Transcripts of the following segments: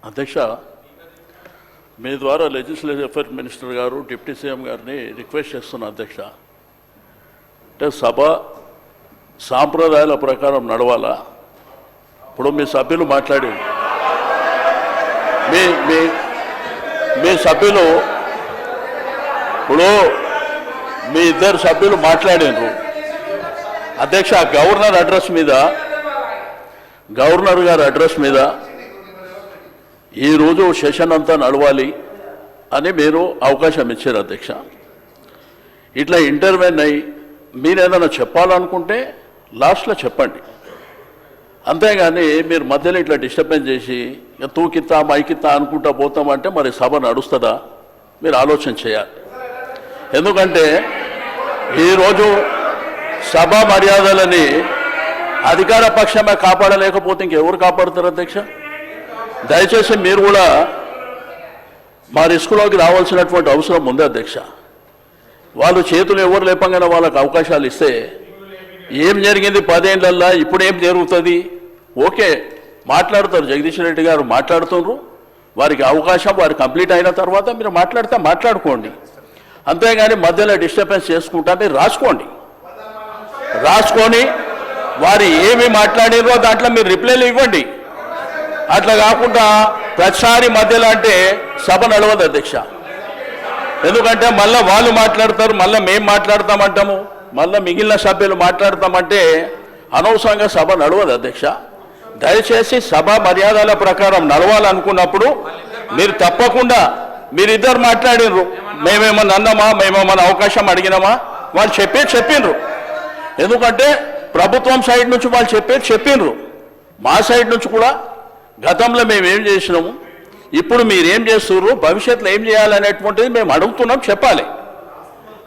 అధ్యక్ష, మీ ద్వారా legislative affairs minister గారు డిప్యూటీ సీఎం గారిని రిక్వెస్ట్ చేస్తున్నా అధ్యక్ష. అంటే సభ సాంప్రదాయాల ప్రకారం నడవాలా. ఇప్పుడు మీ సభ్యులు మాట్లాడి మీ సభ్యులు ఇప్పుడు మీ ఇద్దరు సభ్యులు మాట్లాడారు అధ్యక్ష. గవర్నర్ గారి అడ్రస్ మీద ఈరోజు సెషన్ అంతా నడవాలి అని మీరు అవకాశం ఇచ్చారు అధ్యక్ష. ఇట్లా ఇంటర్వ్యూన్ అయ్యి మీరు ఏదైనా చెప్పాలనుకుంటే లాస్ట్లో చెప్పండి, అంతేగాని మీరు మధ్యలో ఇట్లా డిస్టర్బెన్స్ చేసి తూకిత్తా మైకిత్తా అనుకుంటా పోతామంటే మరి సభ నడుస్తుందా? మీరు ఆలోచన చేయాలి. ఎందుకంటే ఈరోజు సభా మర్యాదలని అధికార పక్షమే కాపాడలేకపోతే ఇంకెవరు కాపాడుతారు అధ్యక్ష? దయచేసి మీరు కూడా మా రిస్కులోకి రావాల్సినటువంటి అవసరం ఉంది అధ్యక్ష. వాళ్ళు చేతులు ఎవరు లేపంగానే వాళ్ళకి అవకాశాలు ఇస్తే ఏం జరిగింది 10 ఏళ్ళల్లో, ఇప్పుడు ఏం జరుగుతుంది? ఓకే, మాట్లాడతారు, జగదీష్ రెడ్డి గారు మాట్లాడుతున్నారు, వారికి అవకాశం వారు కంప్లీట్ అయిన తర్వాత మీరు మాట్లాడితే మాట్లాడుకోండి, అంతేగాని మధ్యలో డిస్టర్బెన్స్ చేసుకుంటా మీరు రాసుకొని వారు ఏమి మాట్లాడారో దాంట్లో మీరు రిప్లైలు ఇవ్వండి. అట్లా కాకుండా ప్రతిసారి మధ్యలో అంటే సభ నడవదు అధ్యక్ష. ఎందుకంటే మళ్ళీ వాళ్ళు మాట్లాడతారు, మళ్ళీ మేము మాట్లాడతామంటాము, మళ్ళీ మిగిలిన సభ్యులు మాట్లాడతామంటే అనవసరంగా సభ నడవదు అధ్యక్ష. దయచేసి సభ మర్యాదల ప్రకారం నడవాలనుకున్నప్పుడు మీరు తప్పకుండా మీరిద్దరు మాట్లాడినరు, మేమేమన్నా అన్నామా, మేమేమన్నా అవకాశం అడిగినామా? వాళ్ళు చెప్పిండ్రు. ఎందుకంటే ప్రభుత్వం సైడ్ నుంచి వాళ్ళు చెప్పిండ్రు, మా సైడ్ నుంచి కూడా గతంలో మేము ఏం చేసినాము, ఇప్పుడు మీరేం చేస్తున్నారు, భవిష్యత్తులో ఏం చేయాలనేటువంటిది మేము అడుగుతున్నాం, చెప్పాలి.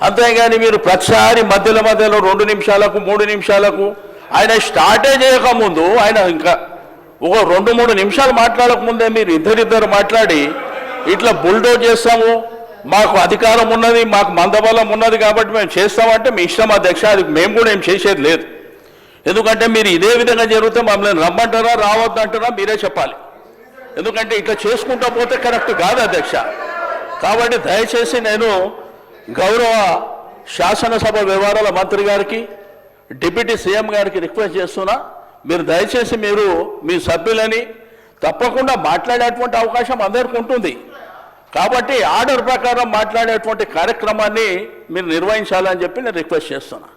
అంతేగాని మీరు ప్రతిసారి మధ్యలో 2 నిమిషాలకు 3 నిమిషాలకు ఆయన స్టార్టే చేయకముందు ఆయన ఇంకా ఒక 2-3 నిమిషాలు మాట్లాడకముందే మీరు ఇద్దరిద్దరు మాట్లాడి ఇట్లా బుల్డోజ్ చేస్తాము, మాకు అధికారం ఉన్నది, మాకు మందబలం ఉన్నది కాబట్టి మేము చేస్తామంటే మీ ఇష్టం అధ్యక్ష. అది మేము కూడా ఏం చేసేది లేదు. ఎందుకంటే మీరు ఇదే విధంగా జరిగితే మమ్మల్ని రమ్మంటారా రావద్దంటారా మీరే చెప్పాలి. ఎందుకంటే ఇట్లా చేసుకుంటా పోతే కరెక్ట్ కాదు అధ్యక్ష. కాబట్టి దయచేసి నేను గౌరవ శాసనసభ వ్యవహారాల మంత్రి గారికి, డిప్యూటీ సీఎం గారికి రిక్వెస్ట్ చేస్తున్నా, మీరు దయచేసి మీరు మీ సభ్యులని తప్పకుండా మాట్లాడేటువంటి అవకాశం అందరికీ ఉంటుంది. కాబట్టి ఆర్డర్ ప్రకారం మాట్లాడేటువంటి కార్యక్రమాన్ని మీరు నిర్వహించాలని చెప్పి నేను రిక్వెస్ట్ చేస్తున్నా.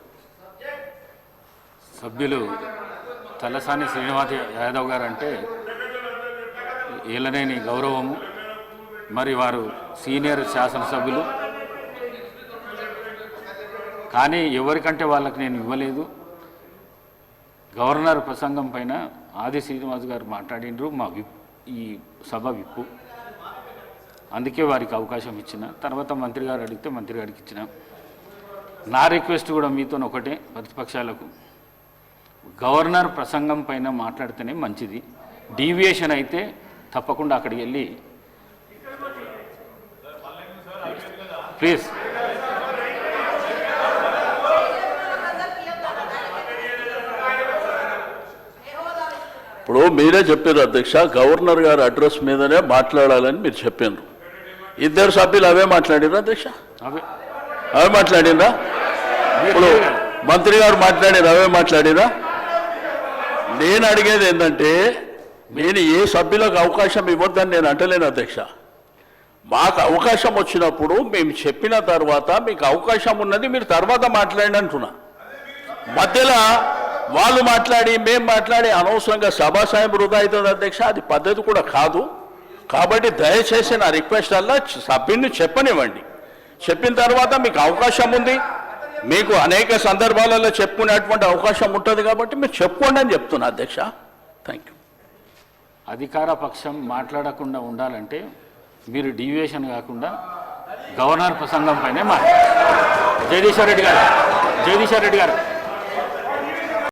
సభ్యులు తలసాని శ్రీనివాస్ యాదవ్ గారు అంటే ఏలనేని గౌరవము, మరి వారు సీనియర్ శాసనసభ్యులు, కానీ ఎవరికంటే వాళ్ళకి నేను ఇవ్వలేదు. గవర్నర్ ప్రసంగం పైన ఆది శ్రీనివాస్ గారు మాట్లాడినరు, మా ఈ సభ విప్పు, అందుకే వారికి అవకాశం ఇచ్చిన. తర్వాత మంత్రి గారు అడిగితే మంత్రి గారికి ఇచ్చిన. నా రిక్వెస్ట్ కూడా మీతో ఒకటే, ప్రతిపక్షాలకు గవర్నర్ ప్రసంగం పైన మాట్లాడితేనే మంచిది. డీవియేషన్ అయితే తప్పకుండా అక్కడికి వెళ్ళి ప్లీజ్. ఇప్పుడు మీరే చెప్పారు అధ్యక్ష, గవర్నర్ గారి అడ్రస్ మీదనే మాట్లాడాలని మీరు చెప్పారు. ఇద్దరు సభ్యులు అవే మాట్లాడిరా అధ్యక్ష? అవే మాట్లాడిరా? ఇప్పుడు మంత్రి గారు మాట్లాడారు, అవే మాట్లాడిరా? నేను అడిగేది ఏంటంటే, నేను ఏ సభ్యులకు అవకాశం ఇవ్వద్దని నేను అంటలేను అధ్యక్ష. మాకు అవకాశం వచ్చినప్పుడు మేము చెప్పిన తర్వాత మీకు అవకాశం ఉన్నది, మీరు తర్వాత మాట్లాడండి అంటున్నా. మధ్యలో వాళ్ళు మాట్లాడి మేము మాట్లాడి అనవసరంగా సభాసాయం వృధా అవుతుంది అధ్యక్ష. అది పద్ధతి కూడా కాదు. కాబట్టి దయచేసి నా రిక్వెస్ట్ అలా సభ్యుని చెప్పనివ్వండి. చెప్పిన తర్వాత మీకు అవకాశం ఉంది, మీకు అనేక సందర్భాలలో చెప్పుకునేటువంటి అవకాశం ఉంటుంది, కాబట్టి మీరు చెప్పుకోండి అని చెప్తున్నా అధ్యక్ష. Thank you. అధికార పక్షం మాట్లాడకుండా ఉండాలంటే మీరు డీవియేషన్ కాకుండా గవర్నర్ ప్రసంగం పైనే జగదీశ్వర్ రెడ్డి గారు